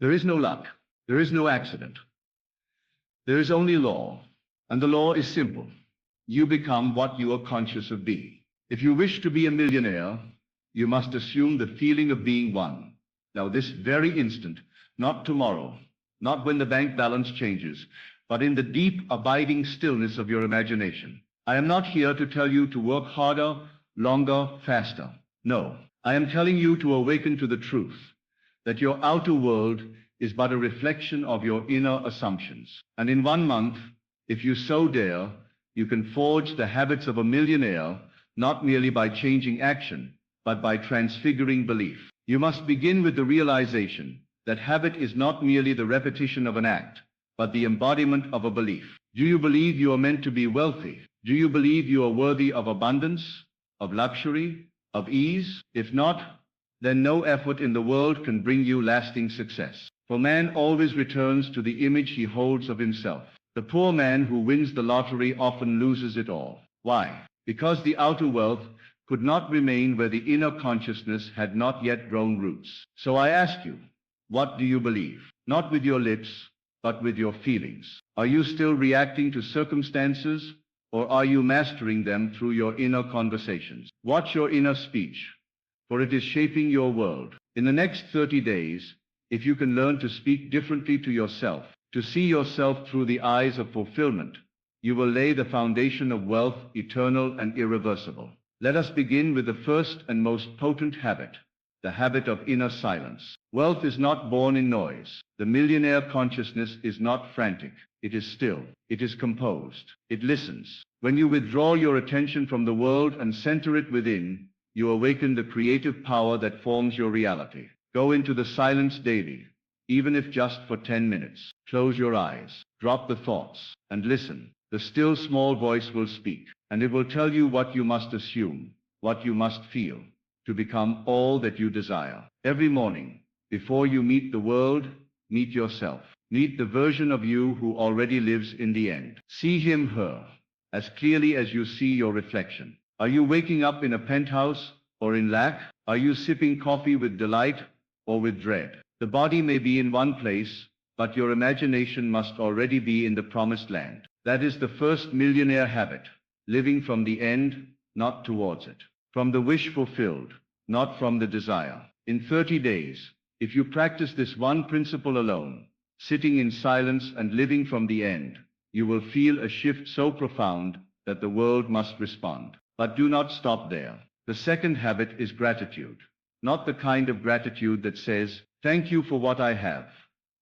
There is no luck. There is no accident. There is only law. And the law is simple. You become what you are conscious of being. If you wish to be a millionaire, you must assume the feeling of being one. Now this very instant, not tomorrow, not when the bank balance changes, but in the deep, abiding stillness of your imagination. I am not here to tell you to work harder, longer, faster. No, I am telling you to awaken to the truth that your outer world is but a reflection of your inner assumptions. And in 1 month, if you so dare, you can forge the habits of a millionaire, not merely by changing action, but by transfiguring belief. You must begin with the realization that habit is not merely the repetition of an act, but the embodiment of a belief. Do you believe you are meant to be wealthy? Do you believe you are worthy of abundance, of luxury, of ease? If not, then no effort in the world can bring you lasting success. For man always returns to the image he holds of himself. The poor man who wins the lottery often loses it all. Why? Because the outer wealth could not remain where the inner consciousness had not yet grown roots. So I ask you, what do you believe? Not with your lips, but with your feelings. Are you still reacting to circumstances, or are you mastering them through your inner conversations? Watch your inner speech, for it is shaping your world. In the next 30 days, if you can learn to speak differently to yourself, to see yourself through the eyes of fulfillment, you will lay the foundation of wealth, eternal and irreversible. Let us begin with the first and most potent habit, the habit of inner silence. Wealth is not born in noise. The millionaire consciousness is not frantic. It is still. It is composed. It listens. When you withdraw your attention from the world and center it within, you awaken the creative power that forms your reality. Go into the silence daily, even if just for 10 minutes. Close your eyes, drop the thoughts, and listen. The still small voice will speak, and it will tell you what you must assume, what you must feel, to become all that you desire. Every morning, before you meet the world, meet yourself. Meet the version of you who already lives in the end. See him, her, as clearly as you see your reflection. Are you waking up in a penthouse or in lack? Are you sipping coffee with delight or with dread? The body may be in one place, but your imagination must already be in the promised land. That is the first millionaire habit, living from the end, not towards it. From the wish fulfilled, not from the desire. In 30 days, if you practice this one principle alone, sitting in silence and living from the end, you will feel a shift so profound that the world must respond. But do not stop there. The second habit is gratitude. Not the kind of gratitude that says, thank you for what I have,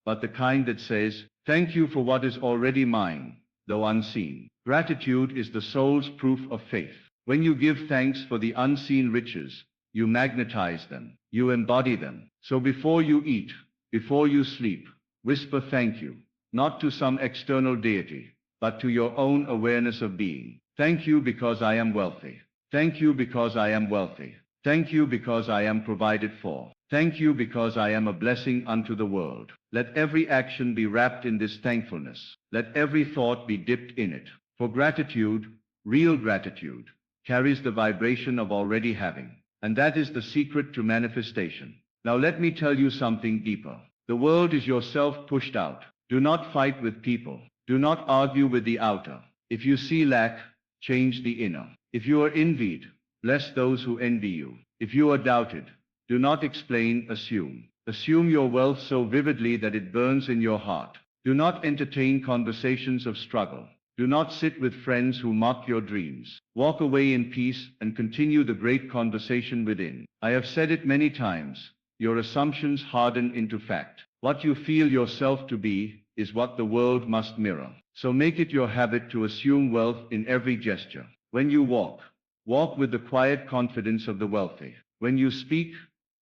but the kind that says, thank you for what is already mine, though unseen. Gratitude is the soul's proof of faith. When you give thanks for the unseen riches, you magnetize them, you embody them. So before you eat, before you sleep, whisper thank you, not to some external deity, but to your own awareness of being. Thank you because I am wealthy. Thank you because I am wealthy. Thank you because I am provided for. Thank you because I am a blessing unto the world. Let every action be wrapped in this thankfulness. Let every thought be dipped in it. For gratitude, real gratitude, carries the vibration of already having. And that is the secret to manifestation. Now let me tell you something deeper. The world is yourself pushed out. Do not fight with people. Do not argue with the outer. If you see lack, change the inner. If you are envied, bless those who envy you. If you are doubted, do not explain, assume. Assume your wealth so vividly that it burns in your heart. Do not entertain conversations of struggle. Do not sit with friends who mock your dreams. Walk away in peace and continue the great conversation within. I have said it many times. Your assumptions harden into fact. What you feel yourself to be is what the world must mirror. So make it your habit to assume wealth in every gesture. When you walk, walk with the quiet confidence of the wealthy. When you speak,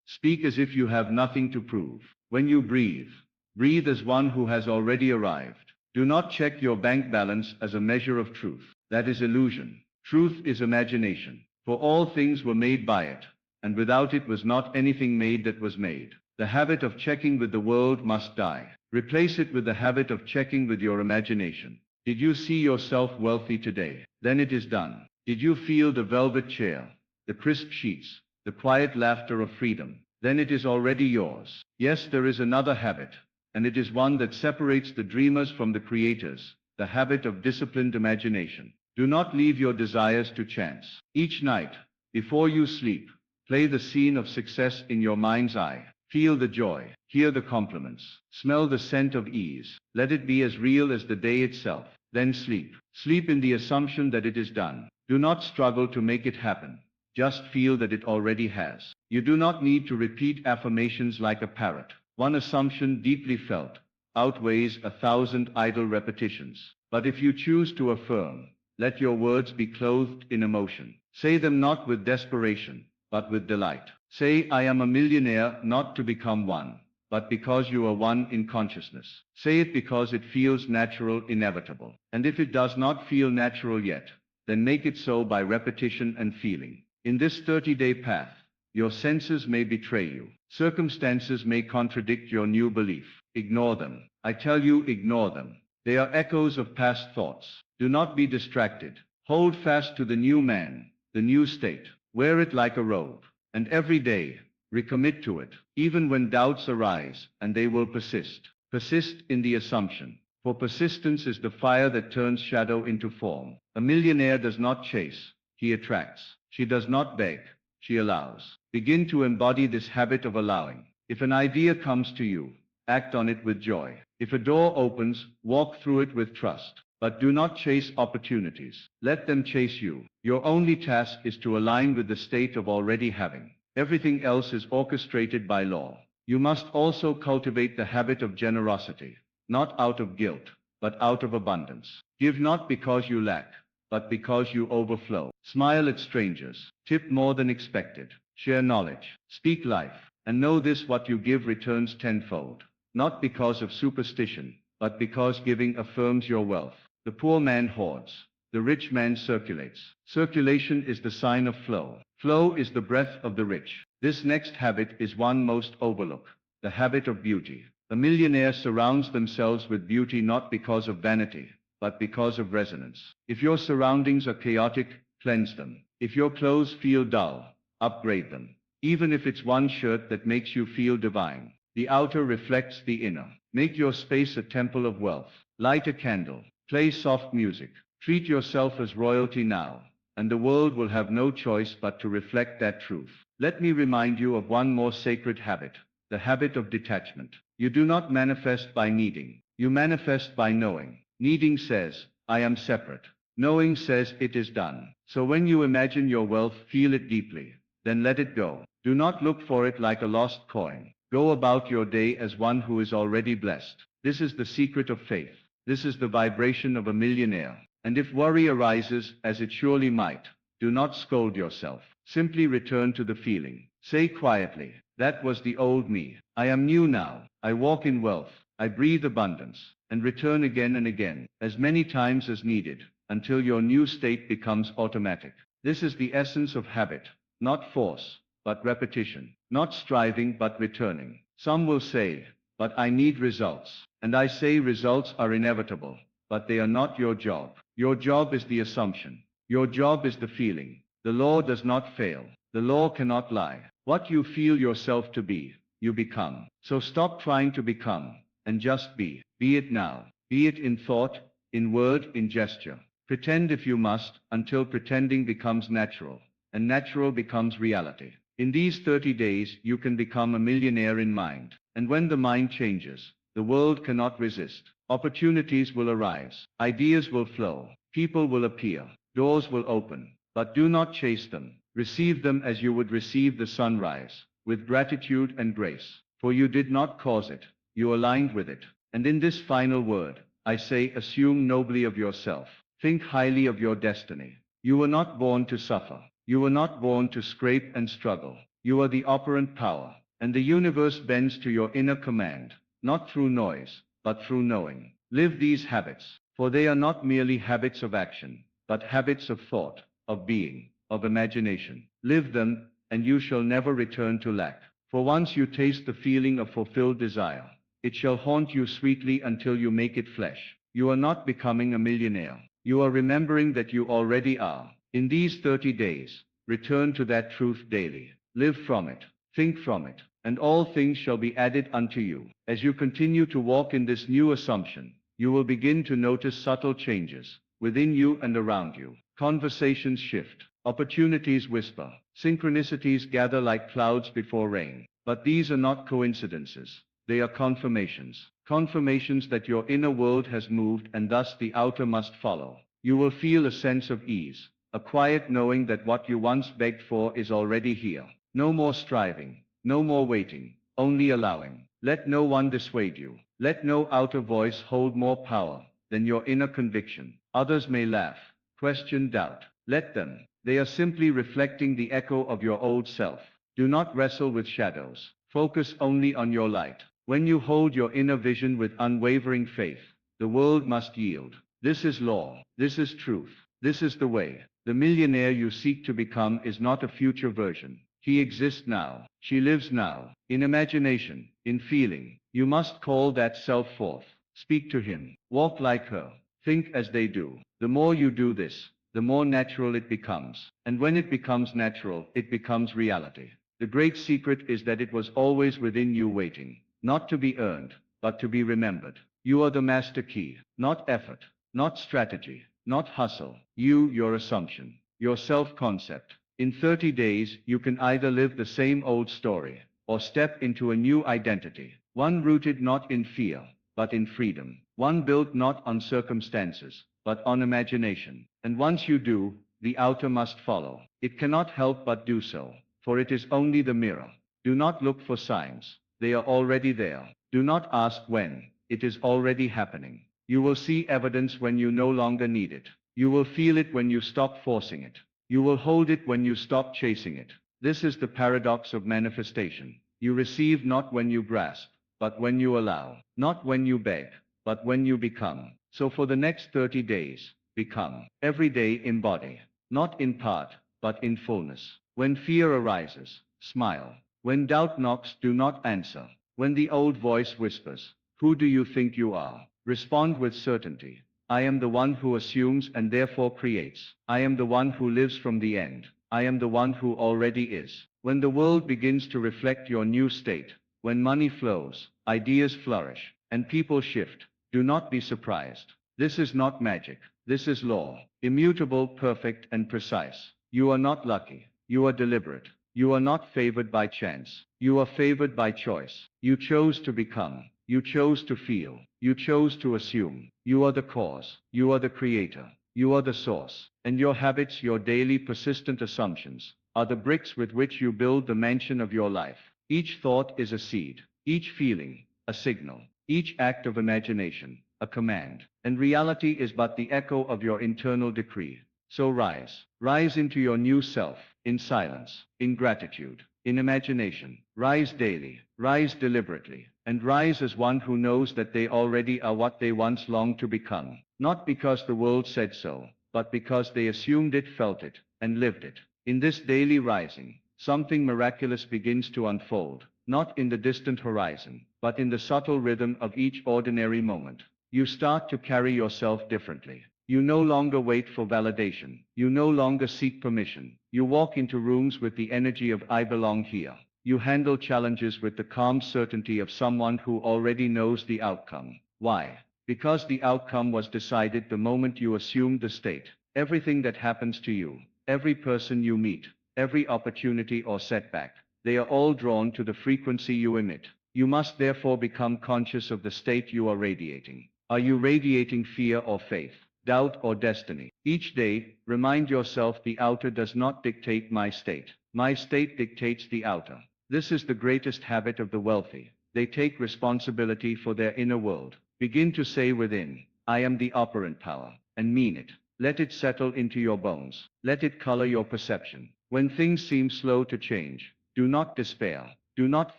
speak as if you have nothing to prove. When you breathe, breathe as one who has already arrived. Do not check your bank balance as a measure of truth. That is illusion. Truth is imagination. For all things were made by it, and without it was not anything made that was made. The habit of checking with the world must die. Replace it with the habit of checking with your imagination. Did you see yourself wealthy today? Then it is done. Did you feel the velvet chair, the crisp sheets, the quiet laughter of freedom? then it is already yours. Yes, there is another habit, and it is one that separates the dreamers from the creators, the habit of disciplined imagination. Do not leave your desires to chance. Each night, before you sleep, play the scene of success in your mind's eye. Feel the joy, hear the compliments, smell the scent of ease. Let it be as real as the day itself. Then sleep. Sleep in the assumption that it is done. Do not struggle to make it happen. Just feel that it already has. You do not need to repeat affirmations like a parrot. One assumption deeply felt outweighs 1,000 idle repetitions. But if you choose to affirm, let your words be clothed in emotion. Say them not with desperation, but with delight. Say, I am a millionaire not to become one, but because you are one in consciousness. Say it because it feels natural, inevitable. And if it does not feel natural yet, then make it so by repetition and feeling. In this 30-day path, your senses may betray you. Circumstances may contradict your new belief. Ignore them. I tell you, ignore them. They are echoes of past thoughts. Do not be distracted. Hold fast to the new man, the new state. Wear it like a robe. And every day, recommit to it, even when doubts arise, and they will persist. Persist in the assumption. For persistence is the fire that turns shadow into form. A millionaire does not chase, he attracts. She does not beg, she allows. Begin to embody this habit of allowing. If an idea comes to you, act on it with joy. If a door opens, walk through it with trust. But do not chase opportunities. Let them chase you. Your only task is to align with the state of already having. Everything else is orchestrated by law. You must also cultivate the habit of generosity, not out of guilt, but out of abundance. Give not because you lack, but because you overflow. Smile at strangers. Tip more than expected. Share knowledge. Speak life. And know this: what you give returns tenfold. Not because of superstition, but because giving affirms your wealth. The poor man hoards. The rich man circulates. Circulation is the sign of flow. Flow is the breath of the rich. This next habit is one most overlooked, the habit of beauty. The millionaire surrounds themselves with beauty not because of vanity, but because of resonance. If your surroundings are chaotic, cleanse them. If your clothes feel dull, upgrade them. Even if it's one shirt that makes you feel divine. The outer reflects the inner. Make your space a temple of wealth. Light a candle. Play soft music. Treat yourself as royalty now, and the world will have no choice but to reflect that truth. Let me remind you of one more sacred habit, the habit of detachment. You do not manifest by needing. You manifest by knowing. Needing says, I am separate. Knowing says, it is done. So when you imagine your wealth, feel it deeply. Then let it go. Do not look for it like a lost coin. Go about your day as one who is already blessed. This is the secret of faith. This is the vibration of a millionaire. And if worry arises, as it surely might, do not scold yourself. Simply return to the feeling. Say quietly, that was the old me. I am new now. I walk in wealth. I breathe abundance. And return again and again, as many times as needed, until your new state becomes automatic. This is the essence of habit, not force, but repetition. Not striving, but returning. Some will say, but I need results. And I say results are inevitable, but they are not your job. Your job is the assumption. Your job is the feeling. The law does not fail. The law cannot lie. What you feel yourself to be, you become. So stop trying to become, and just be. Be it now. Be it in thought, in word, in gesture. Pretend if you must, until pretending becomes natural, and natural becomes reality. In these 30 days, you can become a millionaire in mind. And when the mind changes, the world cannot resist. Opportunities will arise. Ideas will flow. People will appear. Doors will open. But do not chase them. Receive them as you would receive the sunrise, with gratitude and grace. For you did not cause it. You aligned with it. And in this final word, I say, assume nobly of yourself. Think highly of your destiny. You were not born to suffer. You were not born to scrape and struggle. You are the operant power. And the universe bends to your inner command, not through noise, but through knowing. Live these habits, for they are not merely habits of action, but habits of thought, of being, of imagination. Live them, and you shall never return to lack. For once you taste the feeling of fulfilled desire, it shall haunt you sweetly until you make it flesh. You are not becoming a millionaire. You are remembering that you already are. In these 30 days, return to that truth daily. Live from it. Think from it, and all things shall be added unto you. As you continue to walk in this new assumption, you will begin to notice subtle changes within you and around you. Conversations shift, opportunities whisper, synchronicities gather like clouds before rain. But these are not coincidences. They are confirmations. Confirmations that your inner world has moved and thus the outer must follow. You will feel a sense of ease, a quiet knowing that what you once begged for is already here. No more striving, no more waiting, only allowing. Let no one dissuade you. Let no outer voice hold more power than your inner conviction. Others may laugh, question, doubt. Let them. They are simply reflecting the echo of your old self. Do not wrestle with shadows. Focus only on your light. When you hold your inner vision with unwavering faith, the world must yield. This is law. This is truth. This is the way. The millionaire you seek to become is not a future version. He exists now. She lives now. In imagination, in feeling. You must call that self forth. Speak to him. Walk like her. Think as they do. The more you do this, the more natural it becomes. And when it becomes natural, it becomes reality. The great secret is that it was always within you waiting, not to be earned, but to be remembered. You are the master key, not effort, not strategy, not hustle. You, your assumption, your self-concept. In 30 days, you can either live the same old story, or step into a new identity, one rooted not in fear, but in freedom, one built not on circumstances, but on imagination. And once you do, the outer must follow. It cannot help but do so, for it is only the mirror. Do not look for signs. They are already there. Do not ask when. It is already happening. You will see evidence when you no longer need it. You will feel it when you stop forcing it. You will hold it when you stop chasing it. This is the paradox of manifestation. You receive not when you grasp, but when you allow. Not when you beg, but when you become. So for the next 30 days, become. Every day embody. Not in part, but in fullness. When fear arises, smile. When doubt knocks, do not answer. When the old voice whispers, "Who do you think you are?" respond with certainty. I am the one who assumes and therefore creates. I am the one who lives from the end. I am the one who already is. When the world begins to reflect your new state, when money flows, ideas flourish, and people shift, do not be surprised. This is not magic. This is law. Immutable, perfect, and precise. You are not lucky. You are deliberate. You are not favored by chance. You are favored by choice. You chose to become. You chose to feel. You chose to assume. You are the cause. You are the creator. You are the source. And your habits, your daily persistent assumptions, are the bricks with which you build the mansion of your life. Each thought is a seed. Each feeling, a signal. Each act of imagination, a command. And reality is but the echo of your internal decree. So rise. Rise into your new self, in silence, in gratitude, in imagination. Rise daily, rise deliberately, and rise as one who knows that they already are what they once longed to become. Not because the world said so, but because they assumed it, felt it, and lived it. In this daily rising, something miraculous begins to unfold, not in the distant horizon, but in the subtle rhythm of each ordinary moment. You start to carry yourself differently. You no longer wait for validation. You no longer seek permission. You walk into rooms with the energy of "I belong here." You handle challenges with the calm certainty of someone who already knows the outcome. Why? Because the outcome was decided the moment you assumed the state. Everything that happens to you, every person you meet, every opportunity or setback, they are all drawn to the frequency you emit. You must therefore become conscious of the state you are radiating. Are you radiating fear or faith? Doubt or destiny? Each day, remind yourself the outer does not dictate my state. My state dictates the outer. This is the greatest habit of the wealthy. They take responsibility for their inner world. Begin to say within, I am the operant power, and mean it. Let it settle into your bones. Let it color your perception. When things seem slow to change, do not despair. Do not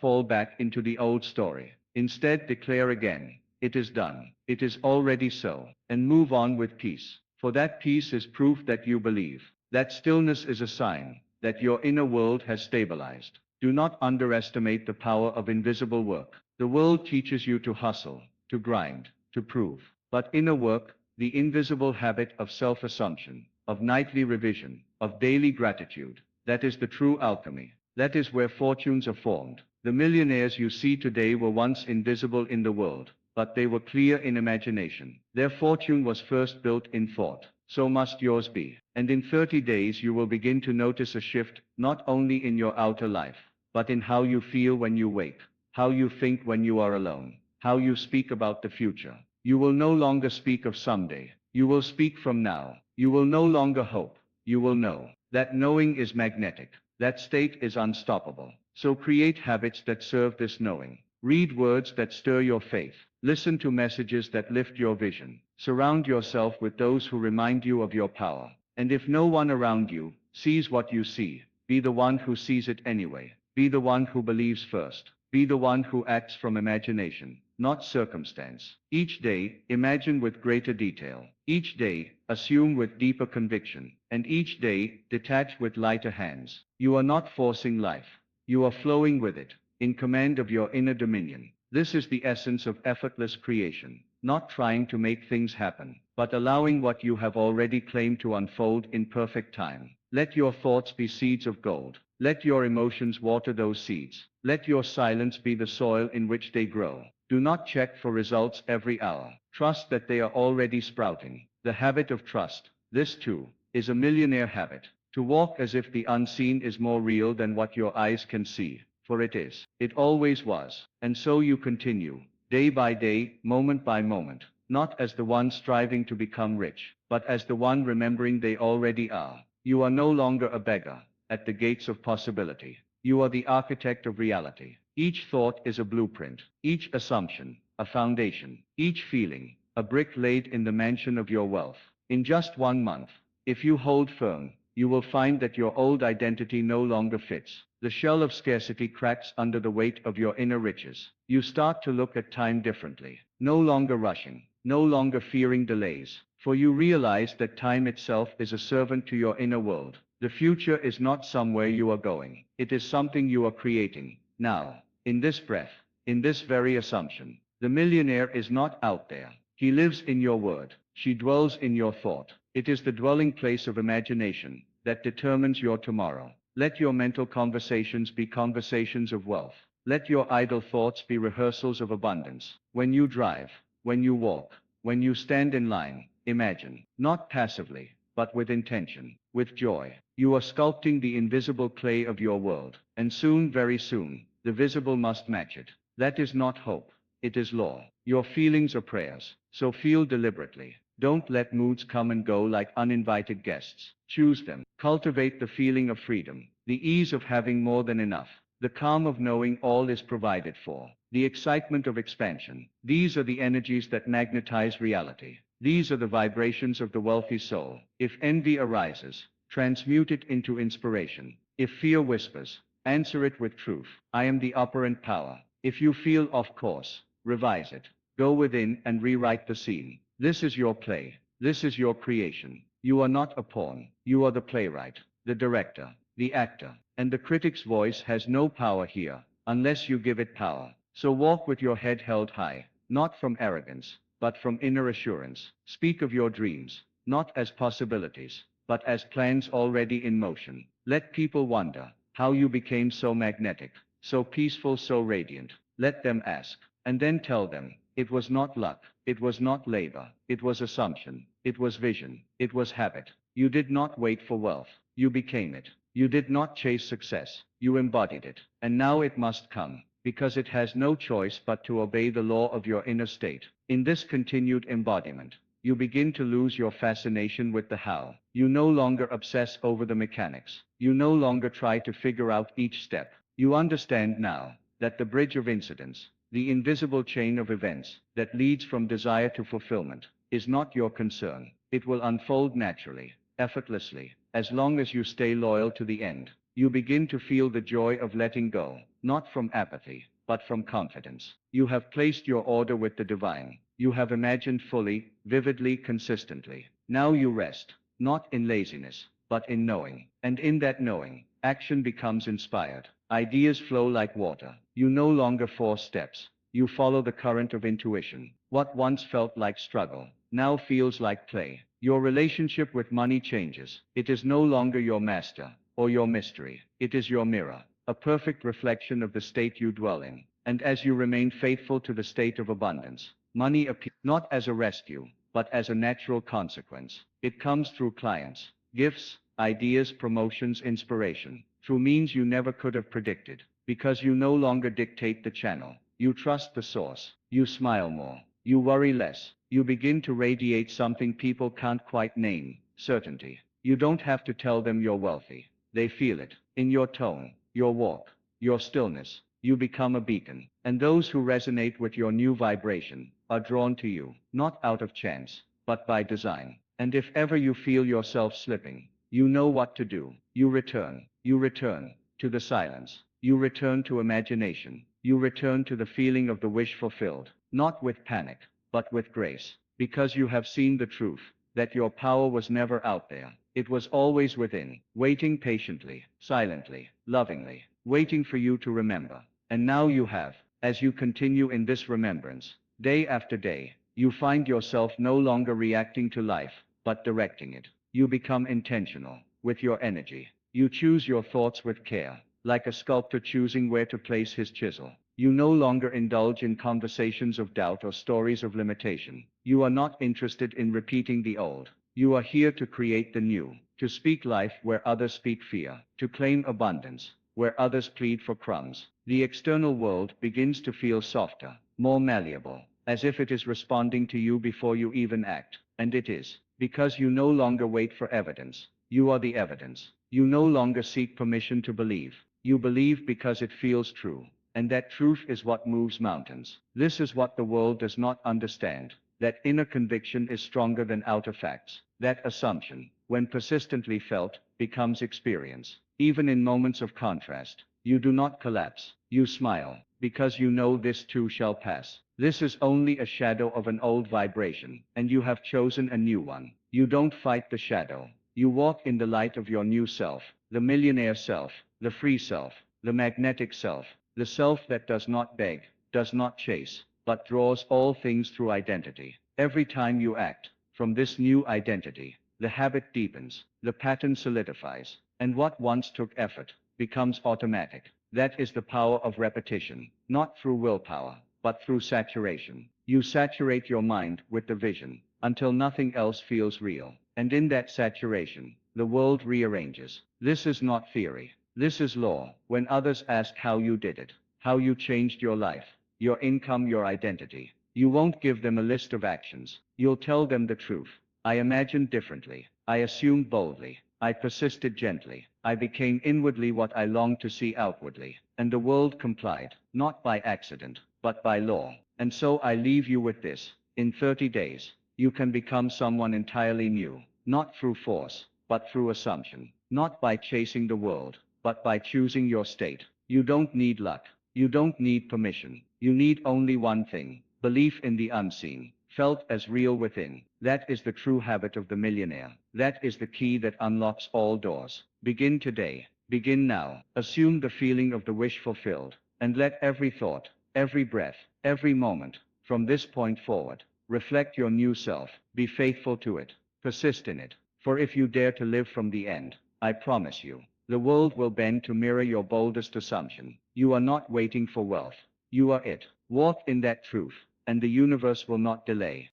fall back into the old story. Instead, declare again, it is done. It is already so. And move on with peace. For that peace is proof that you believe. That stillness is a sign that your inner world has stabilized. Do not underestimate the power of invisible work. The world teaches you to hustle, to grind, to prove. But inner work, the invisible habit of self-assumption, of nightly revision, of daily gratitude, that is the true alchemy. That is where fortunes are formed. The millionaires you see today were once invisible in the world, but they were clear in imagination. Their fortune was first built in thought. So must yours be. And in 30 days you will begin to notice a shift, not only in your outer life, but in how you feel when you wake, how you think when you are alone, how you speak about the future. You will no longer speak of someday. You will speak from now. You will no longer hope. You will know. That knowing is magnetic. That state is unstoppable. So create habits that serve this knowing. Read words that stir your faith. Listen to messages that lift your vision. Surround yourself with those who remind you of your power. And if no one around you sees what you see, be the one who sees it anyway. Be the one who believes first. Be the one who acts from imagination, not circumstance. Each day, imagine with greater detail. Each day, assume with deeper conviction. And each day, detach with lighter hands. You are not forcing life. You are flowing with it, in command of your inner dominion. This is the essence of effortless creation. Not trying to make things happen, but allowing what you have already claimed to unfold in perfect time. Let your thoughts be seeds of gold. Let your emotions water those seeds. Let your silence be the soil in which they grow. Do not check for results every hour. Trust that they are already sprouting. The habit of trust, this too, is a millionaire habit. To walk as if the unseen is more real than what your eyes can see. For it is. It always was. And so you continue, day by day, moment by moment, not as the one striving to become rich, but as the one remembering they already are. You are no longer a beggar at the gates of possibility. You are the architect of reality. Each thought is a blueprint, each assumption, a foundation, each feeling, a brick laid in the mansion of your wealth. In just 1 month, if you hold firm, you will find that your old identity no longer fits. The shell of scarcity cracks under the weight of your inner riches. You start to look at time differently, no longer rushing, no longer fearing delays, for you realize that time itself is a servant to your inner world. The future is not somewhere you are going. It is something you are creating, now, in this breath, in this very assumption. The millionaire is not out there. He lives in your word. She dwells in your thought. It is the dwelling place of imagination that determines your tomorrow. Let your mental conversations be conversations of wealth. Let your idle thoughts be rehearsals of abundance. When you drive, when you walk, when you stand in line, imagine, not passively, but with intention, with joy. You are sculpting the invisible clay of your world, and soon, very soon, the visible must match it. That is not hope. It is law. Your feelings are prayers, so feel deliberately. Don't let moods come and go like uninvited guests. Choose them. Cultivate the feeling of freedom, the ease of having more than enough, the calm of knowing all is provided for, the excitement of expansion. These are the energies that magnetize reality. These are the vibrations of the wealthy soul. If envy arises, transmute it into inspiration. If fear whispers, answer it with truth. I am the operant power. If you feel off course, revise it. Go within and rewrite the scene. This is your play. This is your creation. You are not a pawn. You are the playwright, the director, the actor. And the critic's voice has no power here, unless you give it power. So walk with your head held high, not from arrogance, but from inner assurance. Speak of your dreams, not as possibilities, but as plans already in motion. Let people wonder how you became so magnetic, so peaceful, so radiant. Let them ask, and then tell them, it was not luck, it was not labor, it was assumption, it was vision, it was habit. You did not wait for wealth, you became it. You did not chase success, you embodied it. And now it must come, because it has no choice but to obey the law of your inner state. In this continued embodiment, you begin to lose your fascination with the how. You no longer obsess over the mechanics. You no longer try to figure out each step. You understand now that the bridge of incidents, the invisible chain of events that leads from desire to fulfillment, is not your concern. It will unfold naturally, effortlessly, as long as you stay loyal to the end. You begin to feel the joy of letting go, not from apathy, but from confidence. You have placed your order with the divine. You have imagined fully, vividly, consistently. Now you rest, not in laziness, but in knowing. And in that knowing, action becomes inspired. Ideas flow like water. You no longer force steps. You follow the current of intuition. What once felt like struggle, now feels like play. Your relationship with money changes. It is no longer your master or your mystery. It is your mirror. a perfect reflection of the state you dwell in. And as you remain faithful to the state of abundance, money appears not as a rescue, but as a natural consequence. It comes through clients, gifts, ideas, promotions, inspiration, through means you never could have predicted, because you no longer dictate the channel. You trust the source. You smile more. You worry less. You begin to radiate something people can't quite name: certainty. You don't have to tell them you're wealthy. They feel it. In your tone, your walk, your stillness. You become a beacon. And those who resonate with your new vibration are drawn to you, not out of chance, but by design. And if ever you feel yourself slipping, you know what to do. You return. You return to the silence. You return to imagination. You return to the feeling of the wish fulfilled, not with panic, but with grace, because you have seen the truth, that your power was never out there. It was always within, waiting patiently, silently, lovingly, waiting for you to remember. And now you have. As you continue in this remembrance, day after day, you find yourself no longer reacting to life, but directing it. You become intentional with your energy. You choose your thoughts with care, like a sculptor choosing where to place his chisel. You no longer indulge in conversations of doubt or stories of limitation. You are not interested in repeating the old. You are here to create the new, to speak life where others speak fear, to claim abundance where others plead for crumbs. The external world begins to feel softer, more malleable, as if it is responding to you before you even act. And it is, because you no longer wait for evidence. You are the evidence. You no longer seek permission to believe. You believe because it feels true. And that truth is what moves mountains. This is what the world does not understand. That inner conviction is stronger than outer facts. That assumption, when persistently felt, becomes experience. Even in moments of contrast, you do not collapse. You smile, because you know this too shall pass. This is only a shadow of an old vibration, and you have chosen a new one. You don't fight the shadow. You walk in the light of your new self, the millionaire self, the free self, the magnetic self, the self that does not beg, does not chase, but draws all things through identity. Every time you act from this new identity, the habit deepens, the pattern solidifies, and what once took effort becomes automatic. That is the power of repetition, not through willpower, but through saturation. You saturate your mind with the vision until nothing else feels real. And in that saturation, the world rearranges. This is not theory. This is law. When others ask how you did it, how you changed your life, your income, your identity, you won't give them a list of actions. You'll tell them the truth. I imagined differently. I assumed boldly. I persisted gently. I became inwardly what I longed to see outwardly. And the world complied, not by accident, but by law. And so I leave you with this. In 30 days, you can become someone entirely new, not through force, but through assumption, not by chasing the world, but by choosing your state. You don't need luck. You don't need permission. You need only one thing: belief in the unseen, felt as real within. That is the true habit of the millionaire. That is the key that unlocks all doors. Begin today. Begin now. Assume the feeling of the wish fulfilled, and let every thought, every breath, every moment, from this point forward, reflect your new self. Be faithful to it. Persist in it. For if you dare to live from the end, I promise you, the world will bend to mirror your boldest assumption. You are not waiting for wealth. You are it. Walk in that truth, and the universe will not delay.